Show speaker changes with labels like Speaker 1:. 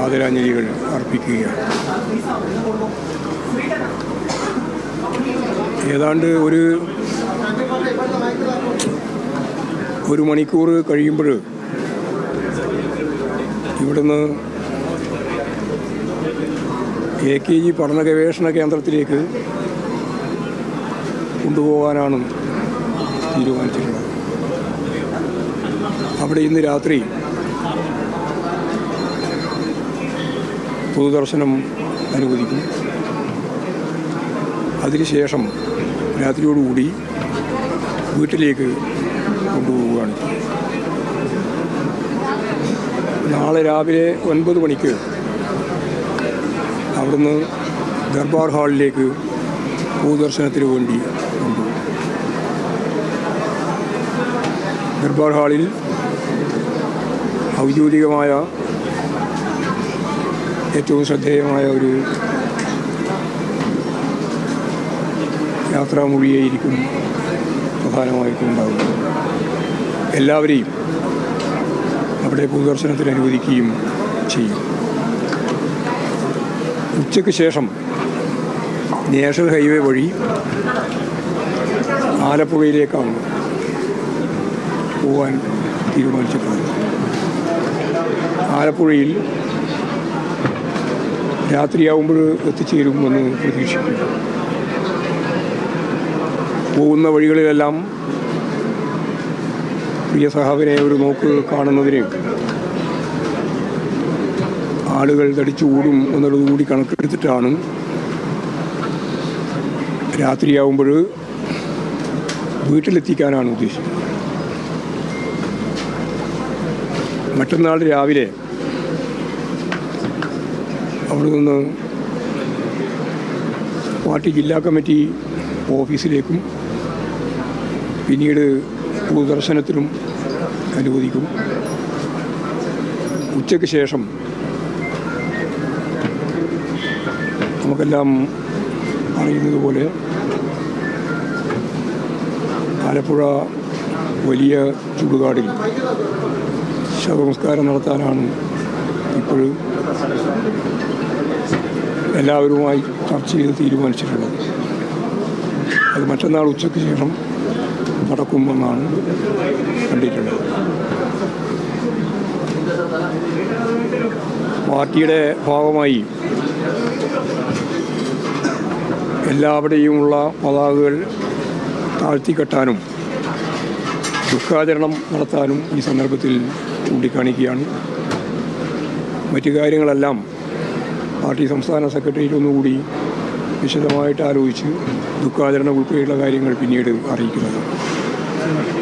Speaker 1: ആദരാഞ്ജലികൾ അർപ്പിക്കുകയാണ്. ഏതാണ്ട് ഒരു മണിക്കൂർ കഴിയുമ്പോൾ ഇവിടുന്ന് AKG പഠന ഗവേഷണ കേന്ദ്രത്തിലേക്ക് കൊണ്ടുപോകാനാണ് തീരുമാനിച്ചിട്ടുള്ളത്. അവിടെ ഇന്ന് രാത്രി പൊതുദർശനം അനുവദിക്കും. അതിനുശേഷം രാത്രിയോടുകൂടി വീട്ടിലേക്ക് കൊണ്ടുപോവുകയാണ്. നാളെ രാവിലെ 9 മണിക്ക് അവിടുന്ന് ദർബാർ ഹാളിലേക്ക് പൊതുദർശനത്തിന് വേണ്ടി കൊണ്ടുപോകും. ദർബാർ ഹാളിൽ ഔദ്യോഗികമായ ഏറ്റവും ശ്രദ്ധേയമായ ഒരു യാത്രാമൊഴിയായിരിക്കും പ്രധാനമായിട്ടും ഉണ്ടാകും. എല്ലാവരെയും അവിടെ പൊതുദർശനത്തിന് അനുവദിക്കുകയും ചെയ്യും. ഉച്ചയ്ക്ക് ശേഷം നാഷണൽ ഹൈവേ വഴി ആലപ്പുഴയിലേക്കാണ് പോകാൻ തീരുമാനിച്ചിട്ടുള്ളത്. ആലപ്പുഴയിൽ രാത്രിയാവുമ്പോൾ എത്തിച്ചേരുമെന്ന് പ്രതീക്ഷിക്കുന്നു. പോകുന്ന വഴികളിലെല്ലാം പ്രിയ സഹാബിനെ ഒരു നോക്ക് കാണുന്നതിന് ആളുകൾ തടിച്ചുകൂടും എന്നുള്ളതുകൂടി കണക്കെടുത്തിട്ടാണ് രാത്രിയാവുമ്പോൾ വീട്ടിലെത്തിക്കാനാണ് ഉദ്ദേശിക്കുന്നത്. മറ്റന്നാൾ രാവിലെ അവിടെ നിന്ന് പാർട്ടി ജില്ലാ കമ്മിറ്റി ഓഫീസിലേക്കും പിന്നീട് പൊതുദർശനത്തിനും അനുവദിക്കും. ഉച്ചയ്ക്ക് ശേഷം നമുക്കെല്ലാം അറിയുന്നത് പോലെ ആലപ്പുഴ വലിയ ചുടുകാടിൽ ശവസംസ്കാരം നടത്താനാണ് ഇപ്പോൾ എല്ലാവരുമായി ചർച്ച ചെയ്ത് തീരുമാനിച്ചിട്ടുള്ളത്. അത് മറ്റന്നാൾ ഉച്ചയ്ക്ക് ശേഷം നടക്കുമെന്നാണ് കണ്ടിട്ടുള്ളത്. പാർട്ടിയുടെ ഭാഗമായി എല്ലാവിടെയുമുള്ള പതാകകൾ താഴ്ത്തിക്കെട്ടാനും ദുഃഖാചരണം നടത്താനും ഈ സന്ദർഭത്തിൽ ചൂണ്ടിക്കാണിക്കുകയാണ്. മറ്റു കാര്യങ്ങളെല്ലാം പാർട്ടി സംസ്ഥാന സെക്രട്ടറിയേറ്റ് ഒന്നുകൂടി വിശദമായിട്ട് ആലോചിച്ച് ദുഃഖാചരണം ഉൾപ്പെടെയുള്ള കാര്യങ്ങൾ പിന്നീട് അറിയിക്കുന്നത്.